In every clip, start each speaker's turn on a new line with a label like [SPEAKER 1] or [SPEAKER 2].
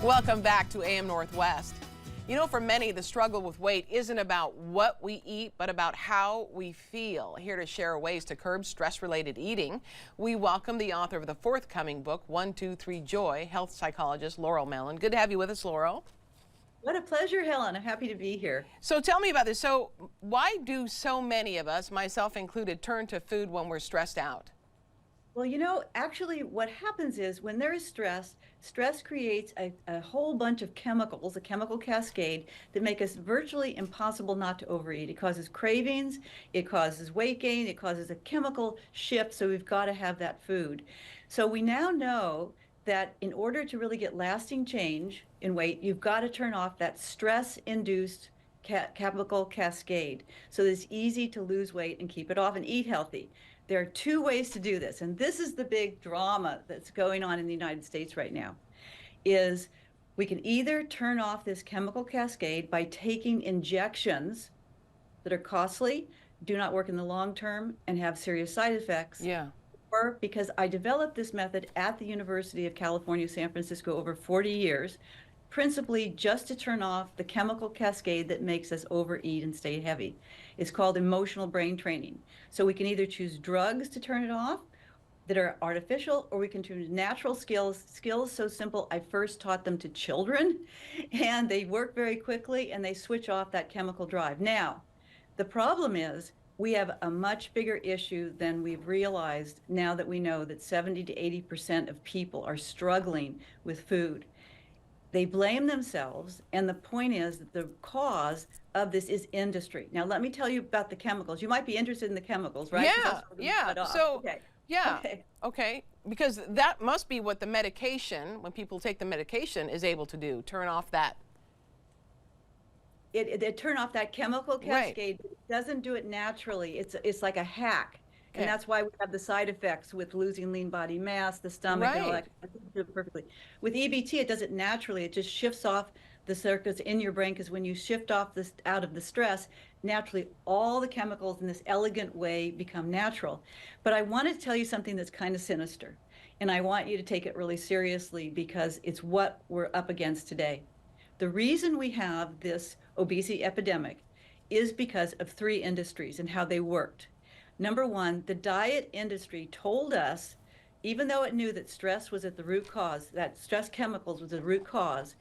[SPEAKER 1] Welcome back to AM Northwest. You know, for many, the struggle with weight isn't about what we eat, but about how we feel. Here to share ways to curb stress-related eating, we welcome the author of the forthcoming book, 1, 2, 3 Joy, health psychologist Laurel Mellin. Good to have you with us, Laurel.
[SPEAKER 2] What a pleasure, Helen. I'm happy to be here.
[SPEAKER 1] So tell me about this. So why do so many of us, myself included, turn to food when we're stressed out?
[SPEAKER 2] Well, you know, actually what happens is when there is stress, stress creates a whole bunch of chemicals, a chemical cascade that make us virtually impossible not to overeat. It causes cravings, it causes weight gain, it causes a chemical shift, so we've got to have that food. So we now know that in order to really get lasting change in weight, you've got to turn off that stress-induced chemical cascade so that it's easy to lose weight and keep it off and eat healthy. There are two ways to do this, and this is the big drama that's going on in the United States right now, is we can either turn off this chemical cascade by taking injections that are costly, do not work in the long term, and have serious side effects.
[SPEAKER 1] Yeah.
[SPEAKER 2] Or because I developed this method at the University of California, San Francisco over 40 years, principally just to turn off the chemical cascade that makes us overeat and stay heavy. It's called emotional brain training. So we can either choose drugs to turn it off that are artificial, or we can choose natural skills so simple. I first taught them to children, and they work very quickly, and they switch off that chemical drive. Now, the problem is we have a much bigger issue than we've realized now that we know that 70 to 80% of people are struggling with food. They blame themselves, and the point is that the cause of this is industry. Now, let me tell you about the chemicals. You might be interested in the chemicals, right?
[SPEAKER 1] Yeah. So, yeah. Okay. Because that must be what the medication, when people take the medication, is able to do, turn off that.
[SPEAKER 2] It turn off that chemical cascade.
[SPEAKER 1] Right.
[SPEAKER 2] It doesn't do it naturally. It's like a hack.
[SPEAKER 1] Okay.
[SPEAKER 2] And that's why we have the side effects with losing lean body mass, the stomach, and all that. I think you do it perfectly. With EBT, it does it naturally. It just shifts off the circuits in your brain, because when you shift off this out of the stress, naturally all the chemicals in this elegant way become natural. But I want to tell you something that's kind of sinister, and I want you to take it really seriously because it's what we're up against today. The reason we have this obesity epidemic is because of three industries and how they worked. Number one, the diet industry told us, even though it knew that stress was at the root cause, that stress chemicals was the root cause,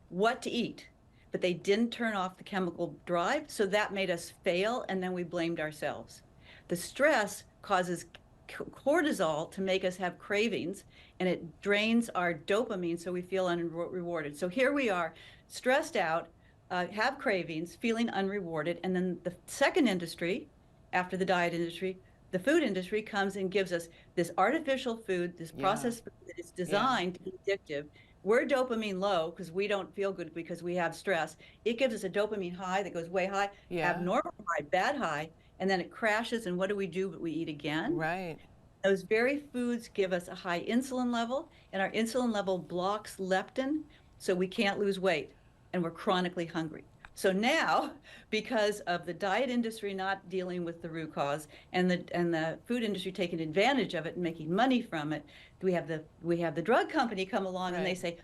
[SPEAKER 2] what to eat. But they didn't turn off the chemical drive, so that made us fail, and then we blamed ourselves. The stress causes cortisol to make us have cravings, and it drains our dopamine, so we feel unrewarded. So here we are, stressed out, have cravings, feeling unrewarded, and then the second industry, after the diet industry, the food industry comes and gives us this artificial food, this processed food that is designed to be addictive. We're dopamine low because we don't feel good because we have stress. It gives us a dopamine high that goes way high, abnormal high, bad high, and then it crashes, and what do? But we eat again.
[SPEAKER 1] Right.
[SPEAKER 2] Those very foods give us a high insulin level, and our insulin level blocks leptin, so we can't lose weight, and we're chronically hungry. So now, because of the diet industry not dealing with the root cause, and the food industry taking advantage of it and making money from it, we have the drug company come along and they say,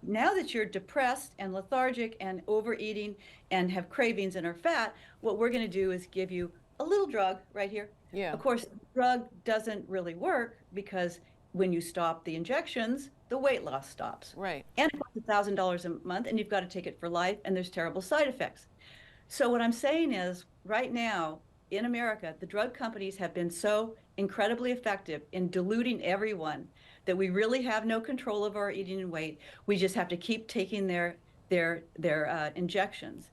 [SPEAKER 2] now that you're depressed and lethargic and overeating and have cravings and are fat, what we're going to do is give you a little drug right here.
[SPEAKER 1] Yeah.
[SPEAKER 2] Of course, the drug doesn't really work because when you stop the injections, the weight loss stops.
[SPEAKER 1] Right.
[SPEAKER 2] And it costs $1,000 a month, and you've got to take it for life, and there's terrible side effects. So what I'm saying is, right now in America, the drug companies have been so incredibly effective in diluting everyone that we really have no control of our eating and weight. We just have to keep taking their injections.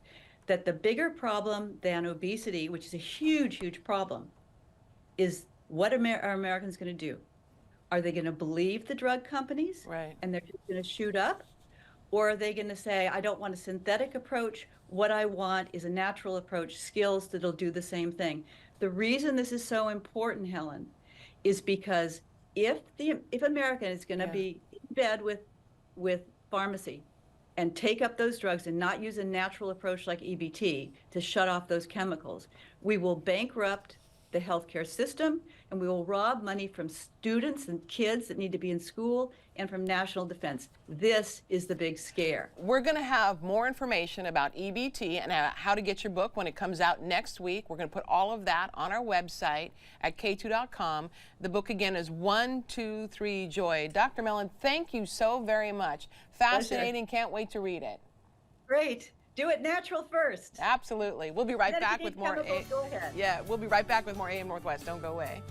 [SPEAKER 2] That the bigger problem than obesity, which is a huge, huge problem, is what are Americans going to do? Are they going to believe the drug companies?
[SPEAKER 1] Right.
[SPEAKER 2] And they're just going to shoot up? Or are they going to say, I don't want a synthetic approach. What I want is a natural approach, skills that'll do the same thing. The reason this is so important, Helen, is because if America is going to be in bed with pharmacy and take up those drugs and not use a natural approach like EBT to shut off those chemicals, we will bankrupt the healthcare system, and and we will rob money from students and kids that need to be in school and from national defense. This is the big scare.
[SPEAKER 1] We're going to have more information about EBT and how to get your book when it comes out next week. We're going to put all of that on our website at k2.com. The book again is 123 Joy. Dr. Mellin, thank you so very much. Fascinating.
[SPEAKER 2] Pleasure.
[SPEAKER 1] Can't wait to read it.
[SPEAKER 2] Great. Do it natural first.
[SPEAKER 1] Absolutely. We'll be right back with more.
[SPEAKER 2] Go ahead.
[SPEAKER 1] Yeah, we'll be right back with more AM Northwest. Don't go away.